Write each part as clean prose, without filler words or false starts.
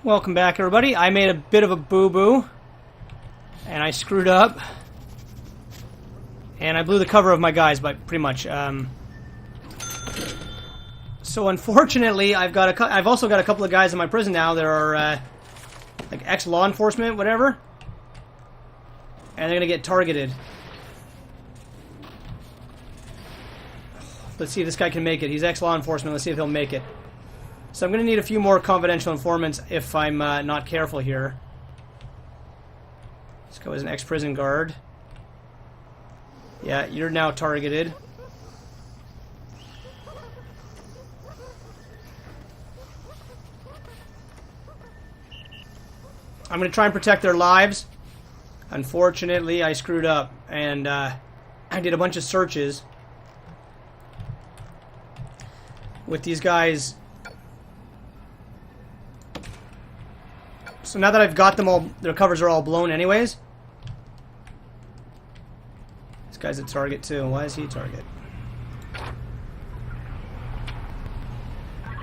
Welcome back, everybody. I made a bit of a boo-boo, and I screwed up, and I blew the cover of my guys, but pretty much. So unfortunately, I've also got a couple of guys in my prison now that are like ex-law enforcement, whatever, and they're gonna get targeted. Let's see if this guy can make it. He's ex-law enforcement. Let's see if he'll make it. So I'm going to need a few more confidential informants if I'm not careful here. This guy was an ex-prison guard. Yeah, you're now targeted. I'm going to try and protect their lives. Unfortunately, I screwed up, and I did a bunch of searches with these guys. So now that I've got them all, their covers are all blown anyways. This guy's a target too. Why is he a target?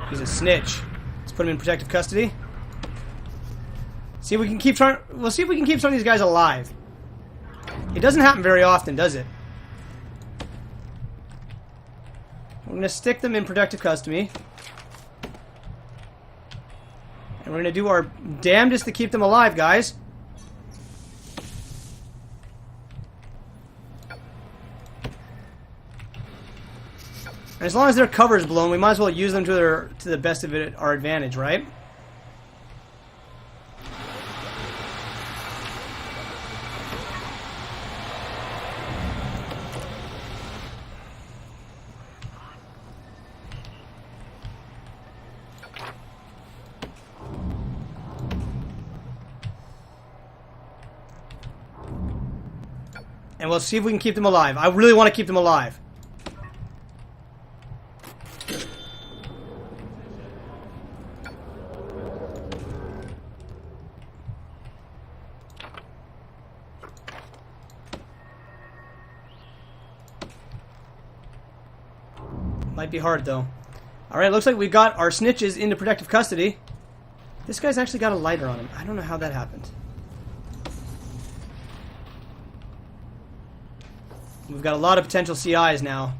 He's a snitch. Let's put him in protective custody. See if we can keep trying. We'll see if we can keep some of these guys alive. It doesn't happen very often, does it? We're gonna stick them in protective custody. And we're going to do our damnedest to keep them alive, guys. And as long as their cover is blown, we might as well use them to the best of our advantage, right? And we'll see if we can keep them alive. I really want to keep them alive. Might be hard, though. Alright, looks like we got our snitches into protective custody. This guy's actually got a lighter on him. I don't know how that happened. We've got a lot of potential CIs now.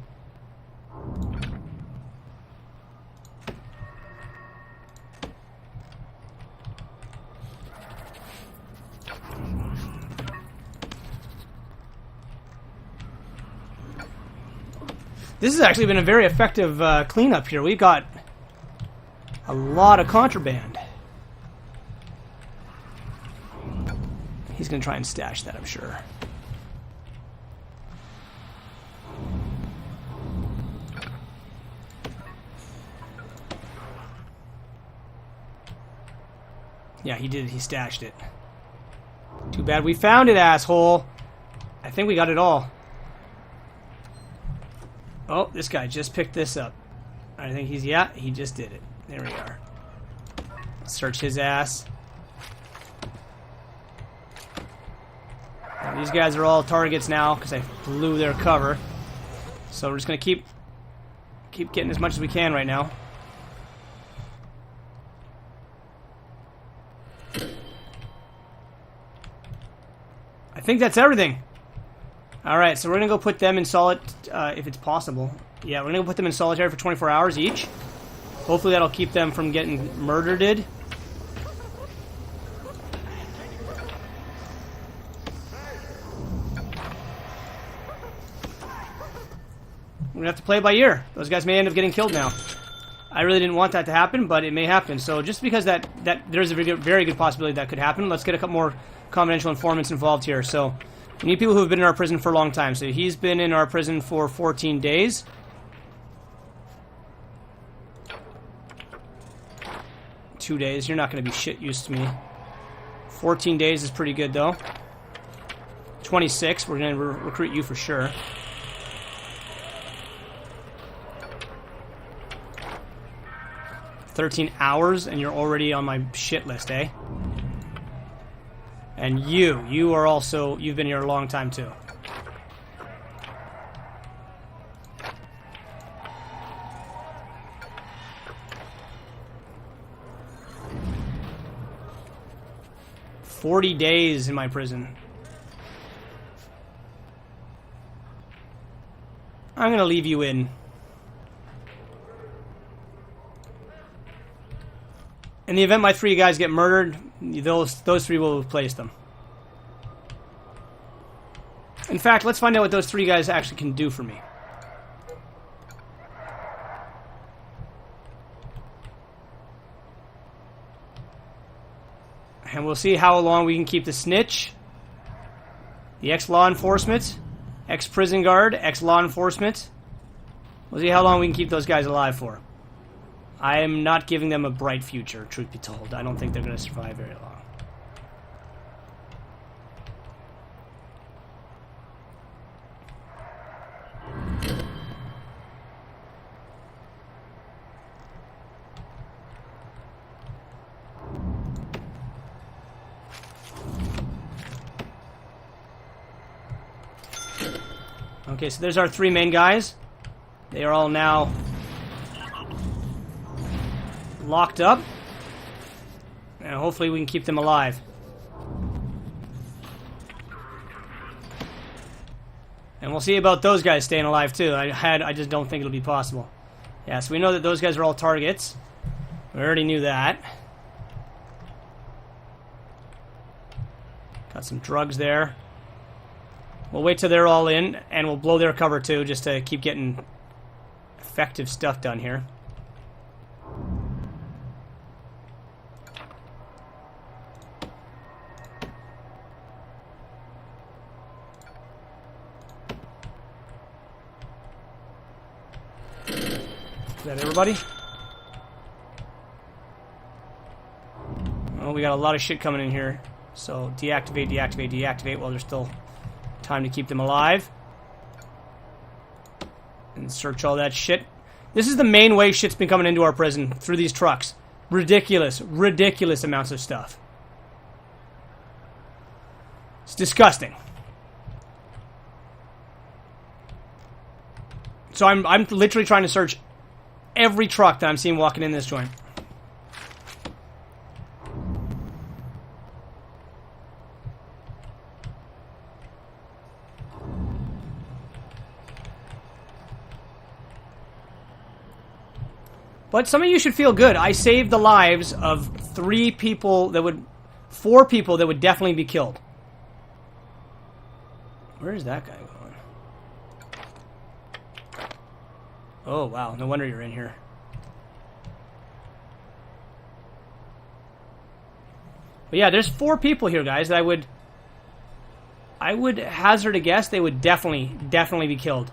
This has actually been a very effective cleanup here. We've got a lot of contraband. He's going to try and stash that, I'm sure. Yeah, he did. He stashed it. Too bad we found it, asshole. I think we got it all. Oh, this guy just picked this up. I think he's... Yeah, he just did it. There we are. Search his ass. Now, these guys are all targets now because I blew their cover. So we're just going to keep getting as much as we can right now. I think that's everything. Alright, so we're going to go put them in if it's possible. Yeah, we're going to go put them in solitary for 24 hours each. Hopefully that'll keep them from getting murdered. We're going to have to play it by ear. Those guys may end up getting killed now. I really didn't want that to happen, but it may happen. So just because that there's a very good possibility that could happen, let's get a couple more confidential informants involved here. So we need people who have been in our prison for a long time. So he's been in our prison for 14 days. Two days. You're not going to be shit used to me. 14 days is pretty good, though. 26. We're going to recruit you for sure. $13 hours, and you're already on my shit list, eh? And you are also, you've been here a long time too. 40 days in my prison. I'm gonna leave you in. In the event my 3 guys get murdered, those 3 will replace them. In fact, let's find out what those 3 guys actually can do for me. And we'll see how long we can keep the snitch, the ex-law enforcement, ex-prison guard, ex-law enforcement. We'll see how long we can keep those guys alive for. I am not giving them a bright future, truth be told. I don't think they're going to survive very long. Okay, so there's our 3 main guys. They are all now locked up. And hopefully we can keep them alive. And we'll see about those guys staying alive too. I just don't think it'll be possible. Yeah, so we know that those guys are all targets. We already knew that. Got some drugs there. We'll wait till they're all in, and we'll blow their cover too, just to keep getting effective stuff done here. Is that everybody? Well, we got a lot of shit coming in here. So deactivate, deactivate, deactivate while there's still time to keep them alive. And search all that shit. This is the main way shit's been coming into our prison, through these trucks. Ridiculous, ridiculous amounts of stuff. It's disgusting. So I'm literally trying to search every truck that I'm seeing walking in this joint. But some of you should feel good. I saved the lives of 4 people that would definitely be killed. Where is that guy going? Oh, wow. No wonder you're in here. But yeah, there's 4 people here, guys, that I would hazard a guess they would definitely be killed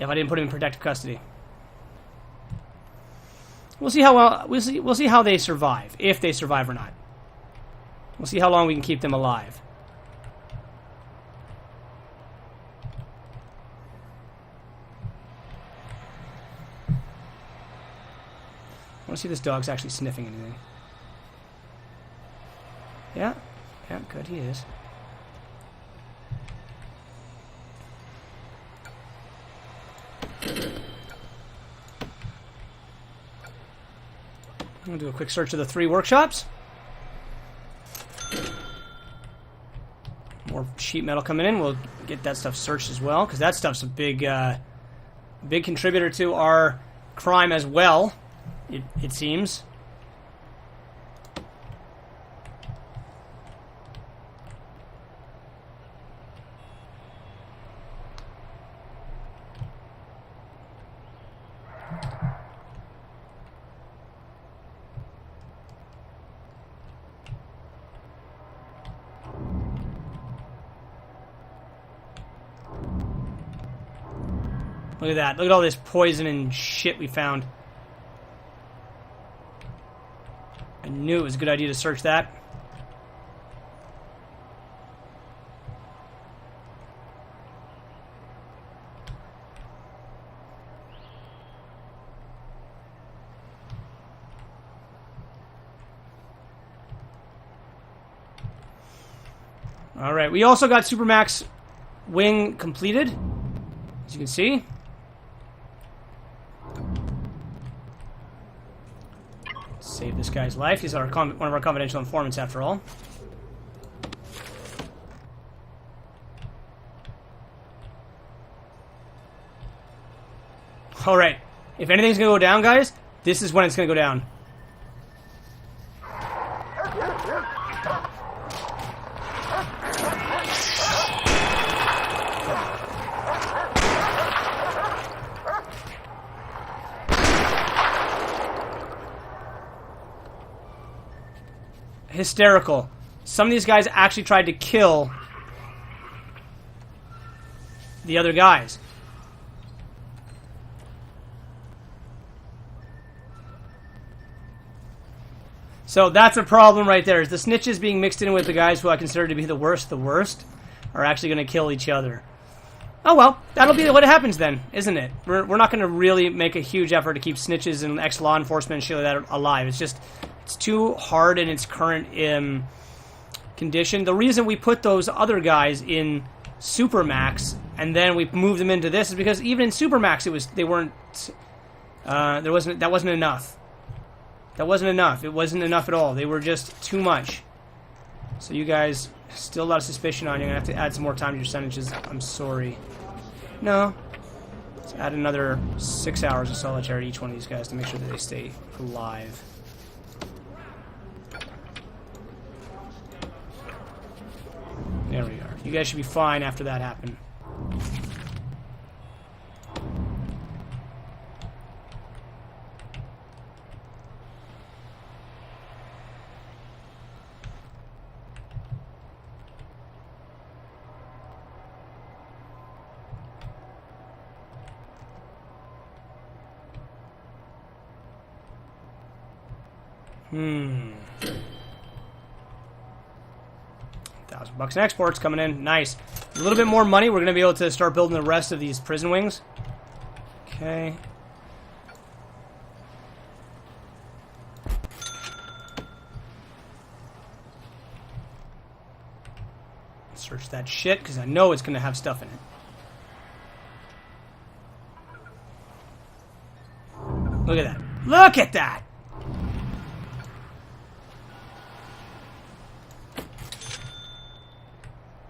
if I didn't put them in protective custody. We'll see how well we'll see how they survive, if they survive or not. We'll see how long we can keep them alive. I want to see if this dog's actually sniffing anything. Yeah, good, he is. I'm going to do a quick search of the 3 workshops. More sheet metal coming in. We'll get that stuff searched as well, because that stuff's a big contributor to our crime as well, it seems. Look at that. Look at all this poison and shit we found. I knew it was a good idea to search that. Alright, we also got Supermax wing completed, as you can see. Save this guy's life. He's one of our confidential informants, after all. Alright. If anything's gonna go down, guys, this is when it's gonna go down. Hysterical. Some of these guys actually tried to kill the other guys. So that's a problem right there. Is the snitches being mixed in with the guys who I consider to be the worst are actually going to kill each other. Oh well, that'll be what happens then, isn't it? We're not going to really make a huge effort to keep snitches and ex-law enforcement and shit like that alive. It's too hard in its current condition. The reason we put those other guys in Supermax and then we moved them into this is because even in Supermax that wasn't enough. That wasn't enough. It wasn't enough at all. They were just too much. So you guys, still a lot of suspicion on you. I'm going to have to add some more time to your sentences. I'm sorry. No. Let's add another 6 hours of solitary to each one of these guys to make sure that they stay alive. There we are. You guys should be fine after that happened. $1,000 in exports coming in. Nice. A little bit more money. We're going to be able to start building the rest of these prison wings. Okay. Search that shit, because I know it's going to have stuff in it. Look at that. Look at that!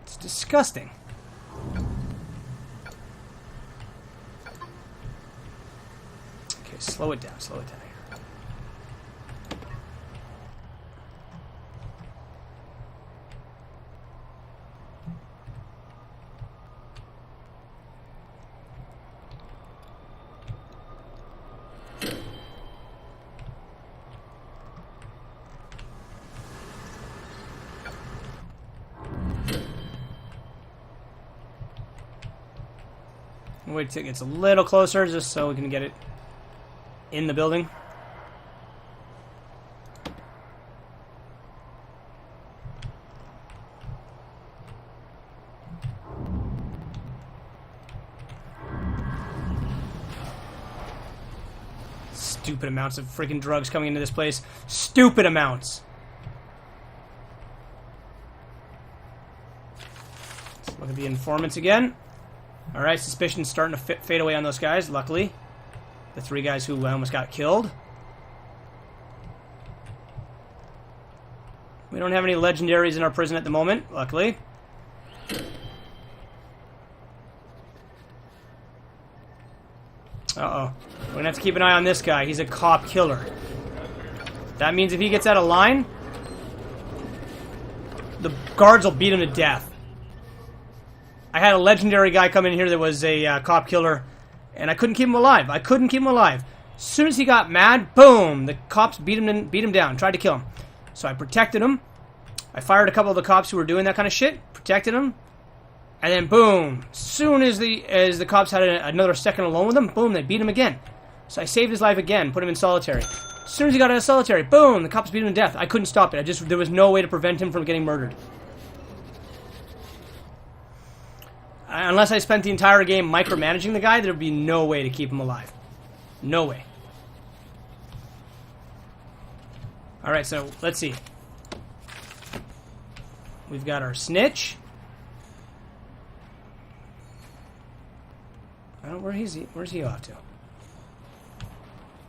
It's disgusting. Okay, slow it down, slow it down here. Wait till it gets a little closer, just so we can get it in the building. Stupid amounts of freaking drugs coming into this place. Stupid amounts. Let's look at the informants again. Alright, suspicion's starting to fade away on those guys, luckily. The 3 guys who almost got killed. We don't have any legendaries in our prison at the moment, luckily. Uh-oh. We're gonna have to keep an eye on this guy. He's a cop killer. That means if he gets out of line, the guards will beat him to death. I had a legendary guy come in here that was a cop killer, and I couldn't keep him alive. I couldn't keep him alive. As soon as he got mad, boom, the cops beat him down, tried to kill him. So I protected him. I fired a couple of the cops who were doing that kind of shit, protected him, and then boom, as soon as the cops had another second alone with him, boom, they beat him again. So I saved his life again, put him in solitary. As soon as he got out of solitary, boom, the cops beat him to death. I couldn't stop it. There was no way to prevent him from getting murdered. Unless I spent the entire game micromanaging the guy, there'd be no way to keep him alive. No way. Alright, so let's see. We've got our snitch. I don't know, where's he off to?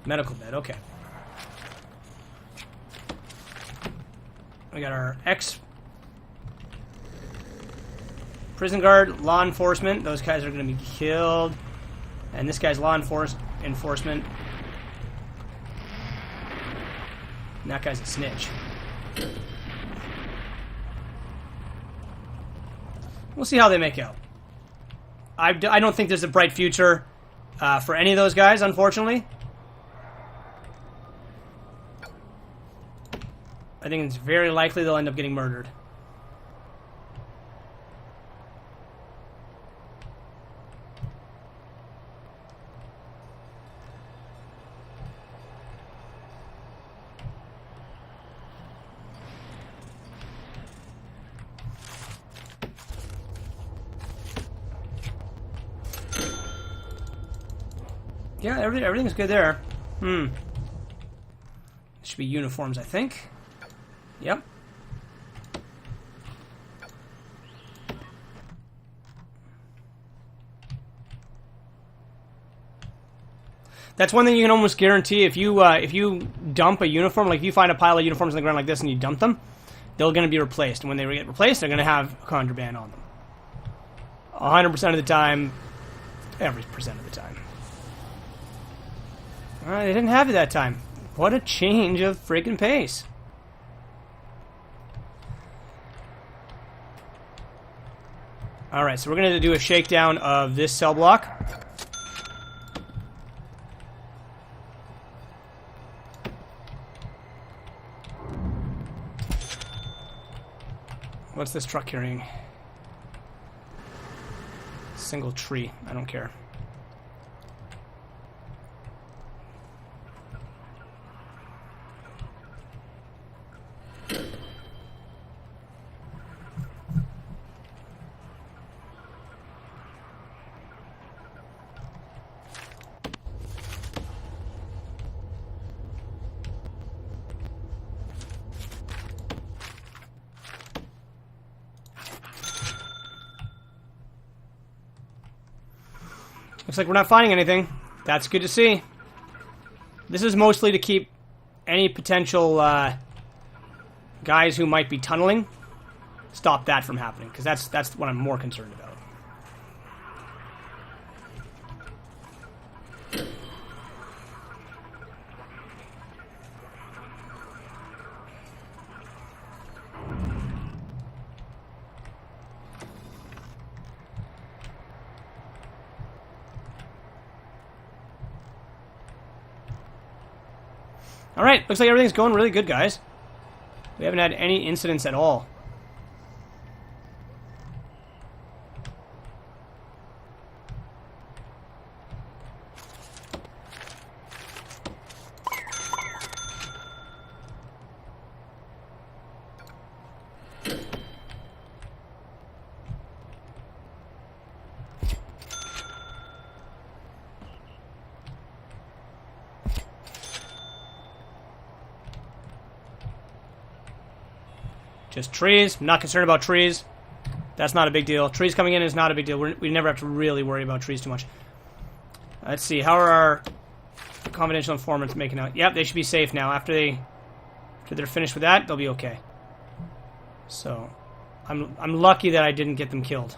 Medical bed, okay. We got our prison guard, law enforcement. Those guys are going to be killed. And this guy's law enforcement. enforcement. And that guy's a snitch. We'll see how they make out. I don't think there's a bright future for any of those guys, unfortunately. I think it's very likely they'll end up getting murdered. Yeah, everything's good there. Should be uniforms, I think. Yep. That's one thing you can almost guarantee. If you dump a uniform, like if you find a pile of uniforms on the ground like this and you dump them, they're going to be replaced. And when they get replaced, they're going to have contraband on them. 100% of the time, every percent of the time. Alright, they didn't have it that time. What a change of freaking pace. Alright, so we're going to do a shakedown of this cell block. What's this truck carrying? Single tree. I don't care. Looks like we're not finding anything. That's good to see. This is mostly to keep any potential guys who might be tunneling, stop that from happening, because that's what I'm more concerned about. Alright, looks like everything's going really good, guys. We haven't had any incidents at all. Just trees. I'm not concerned about trees. That's not a big deal. Trees coming in is not a big deal. We never have to really worry about trees too much. Let's see. How are our confidential informants making out? Yep, they should be safe now. After they're finished with that, they'll be okay. So, I'm lucky that I didn't get them killed.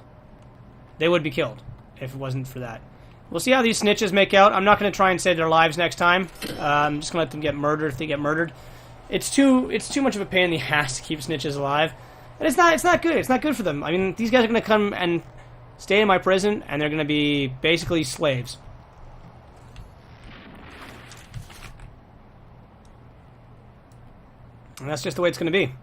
They would be killed if it wasn't for that. We'll see how these snitches make out. I'm not going to try and save their lives next time. I'm just going to let them get murdered if they get murdered. It's too much of a pain in the ass to keep snitches alive. And it's not good. It's not good for them. I mean, these guys are going to come and stay in my prison, and they're going to be basically slaves. And that's just the way it's going to be.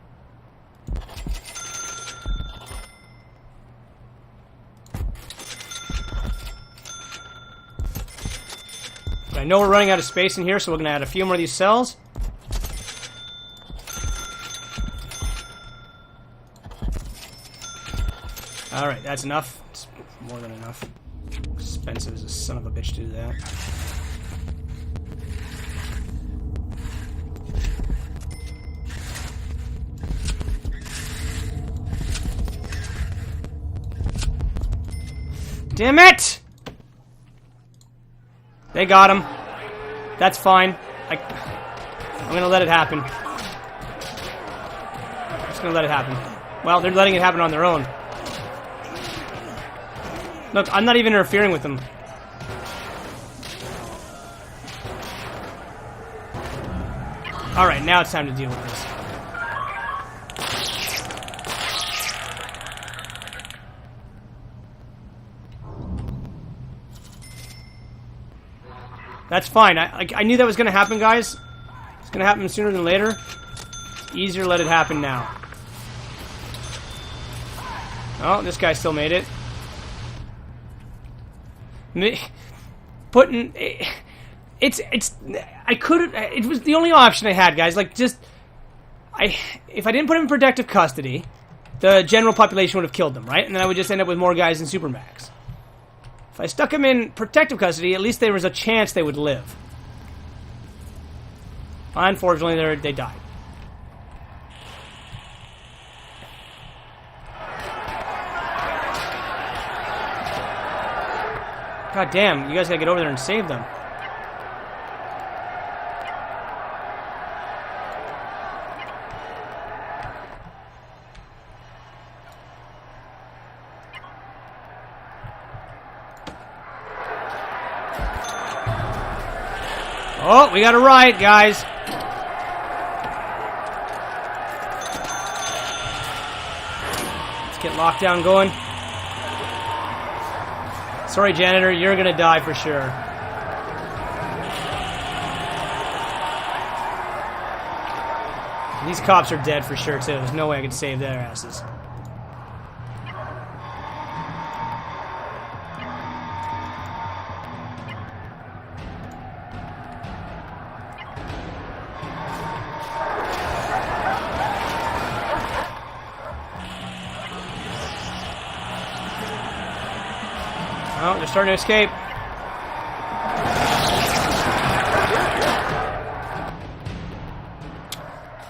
But I know we're running out of space in here, so we're going to add a few more of these cells. Alright, that's enough. It's more than enough. Expensive as a son of a bitch to do that. Damn it! They got him. That's fine. I'm gonna let it happen. I'm just gonna let it happen. Well, they're letting it happen on their own. Look, I'm not even interfering with them. Alright, now it's time to deal with this. That's fine. I knew that was going to happen, guys. It's going to happen sooner than later. It's easier to let it happen now. Oh, this guy still made it. Putting... I couldn't... It was the only option I had, guys. Like, just... If I didn't put him in protective custody, the general population would have killed them, right? And then I would just end up with more guys in Supermax. If I stuck him in protective custody, at least there was a chance they would live. Unfortunately, they died. God damn, you guys gotta get over there and save them. Oh, we got a riot, guys. Let's get lockdown going. Sorry, janitor, you're gonna die for sure. These cops are dead for sure, too. There's no way I could save their asses. Oh, they're starting to escape.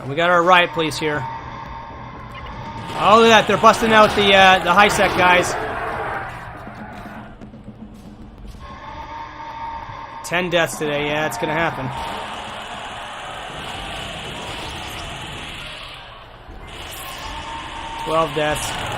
And we got our riot police here. Oh, look at that. They're busting out the high-sec guys. 10 deaths today. Yeah, it's going to happen. $12 deaths.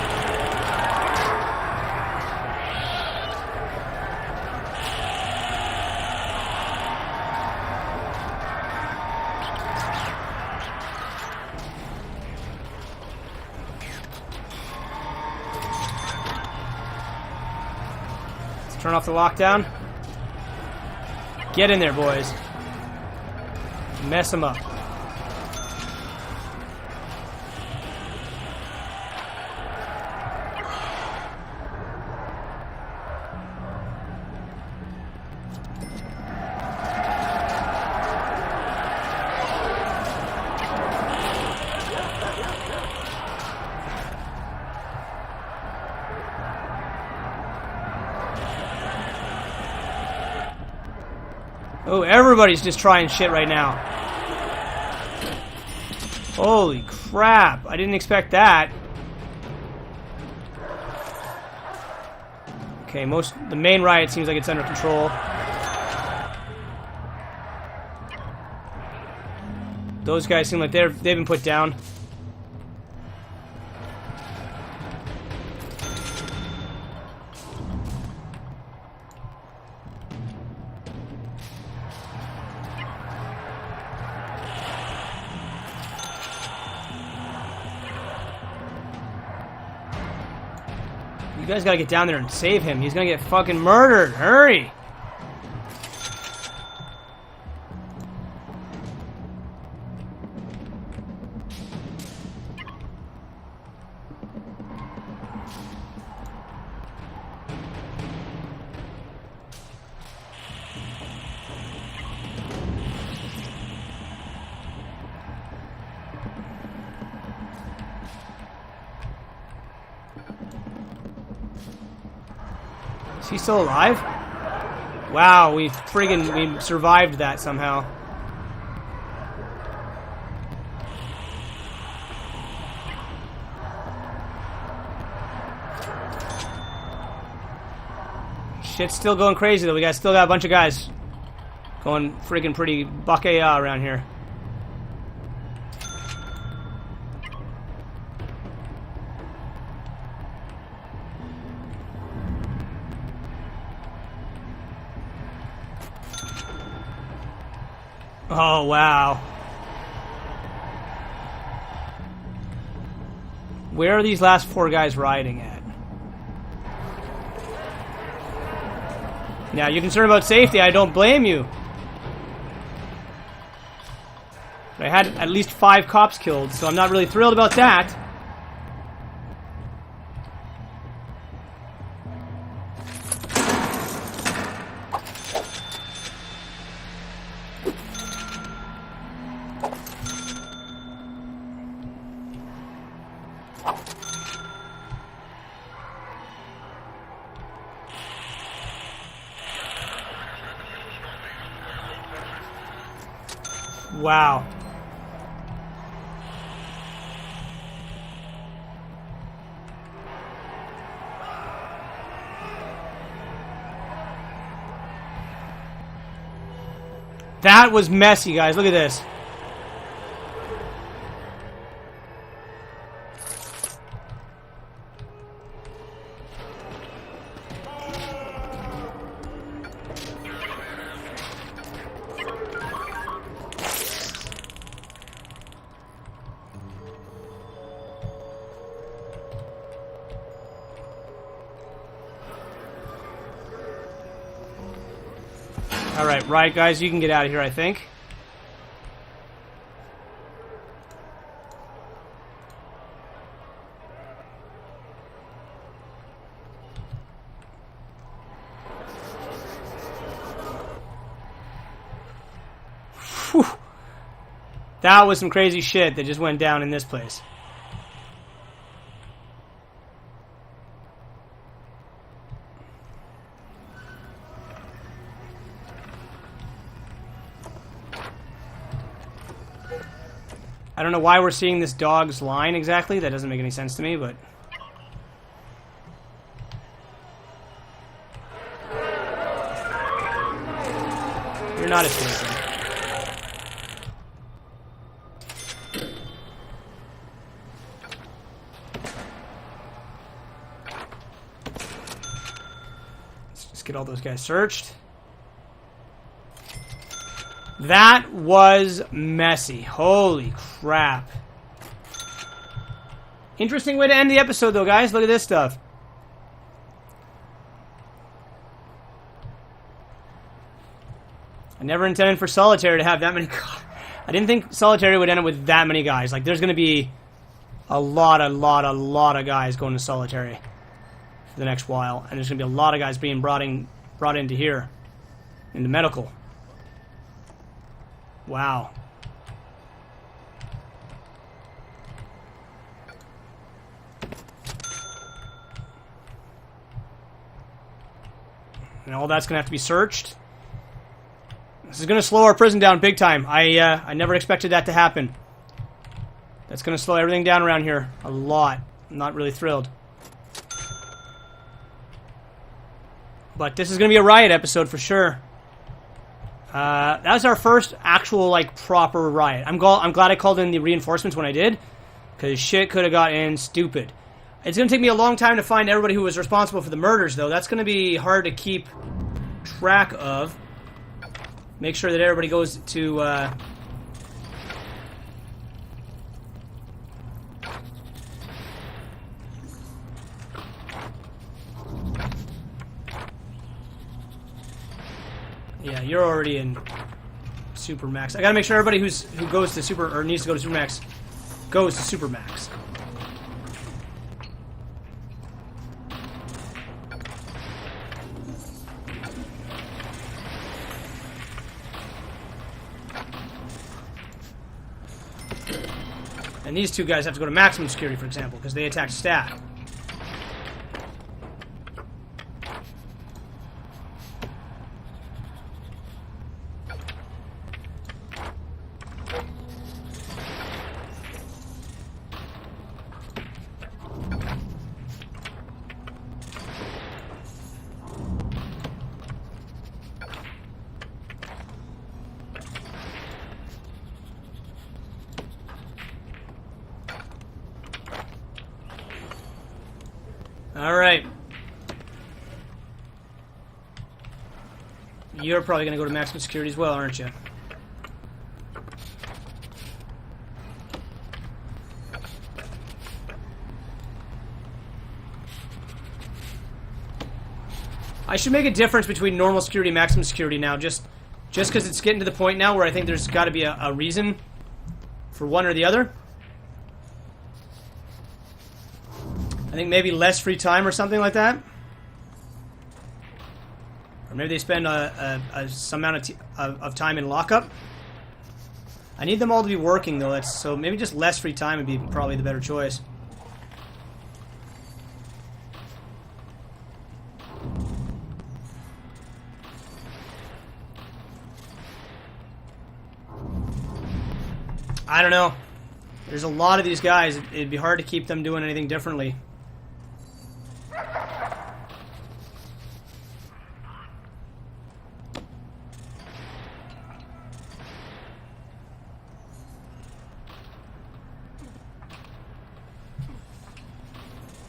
Turn off the lockdown. Get in there, boys. Mess them up. Oh, everybody's just trying shit right now. Holy crap. I didn't expect that. Okay, the main riot seems like it's under control. Those guys seem like they've been put down. You guys gotta get down there and save him. He's gonna get fucking murdered. Hurry! Is he still alive? Wow, we survived that somehow. Shit's still going crazy though. We still got a bunch of guys going friggin' pretty buck around here. Oh, wow. Where are these last 4 guys riding at? Now, you're concerned about safety. I don't blame you. But I had at least 5 cops killed, so I'm not really thrilled about that. Wow. That was messy, guys. Look at this. Alright, right, guys, you can get out of here, I think. Whew. That was some crazy shit that just went down in this place. I don't know why we're seeing this dog's line exactly. That doesn't make any sense to me, but... You're not escaping. Let's just get all those guys searched. That was messy. Holy crap. Interesting way to end the episode, though, guys. Look at this stuff. I never intended for Solitaire to have that many... I didn't think Solitaire would end up with that many guys. Like, there's going to be a lot of guys going to Solitaire for the next while. And there's going to be a lot of guys being brought into here. Into medical. Wow. And all that's going to have to be searched. This is going to slow our prison down big time. I never expected that to happen. That's going to slow everything down around here a lot. I'm not really thrilled. But this is going to be a riot episode for sure. That was our first actual, like, proper riot. I'm glad I called in the reinforcements when I did, because shit could have gotten stupid. It's going to take me a long time to find everybody who was responsible for the murders, though. That's going to be hard to keep track of. Make sure that everybody goes to, Yeah, you're already in Supermax. I gotta make sure everybody who goes to Super or needs to go to Supermax goes to Supermax. And these 2 guys have to go to maximum security, for example, because they attacked staff. Alright. You're probably going to go to maximum security as well, aren't you? I should make a difference between normal security and maximum security now, just because it's getting to the point now where I think there's got to be a reason for one or the other. I think maybe less free time or something like that. Or maybe they spend some amount of time in lockup. I need them all to be working, though. So maybe just less free time would be probably the better choice. I don't know. There's a lot of these guys. It'd be hard to keep them doing anything differently.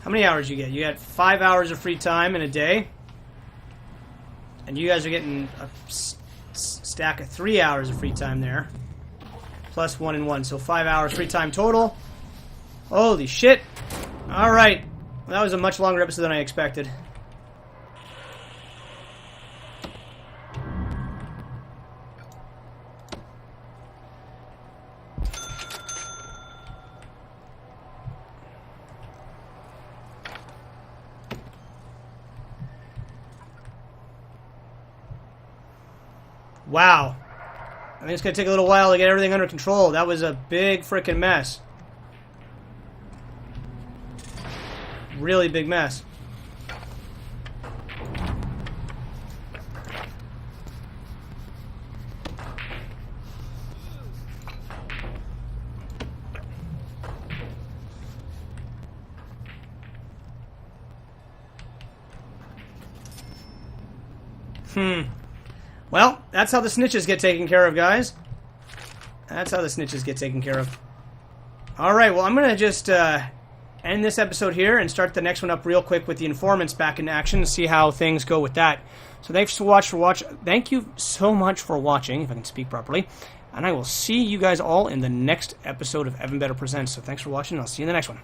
How many hours you get? You get 5 hours of free time in a day. And you guys are getting a stack of 3 hours of free time there. Plus 1 and 1. So 5 hours free time total. Holy shit. Alright. Well, that was a much longer episode than I expected. Wow. I think it's going to take a little while to get everything under control. That was a big frickin' mess. Really big mess. Well, that's how the snitches get taken care of, guys. That's how the snitches get taken care of. Alright, well, I'm going to just end this episode here and start the next one up real quick with the Informants back in action and see how things go with that. So thanks so much for watching. Thank you so much for watching, if I can speak properly. And I will see you guys all in the next episode of Evan Better Presents. So thanks for watching, and I'll see you in the next one.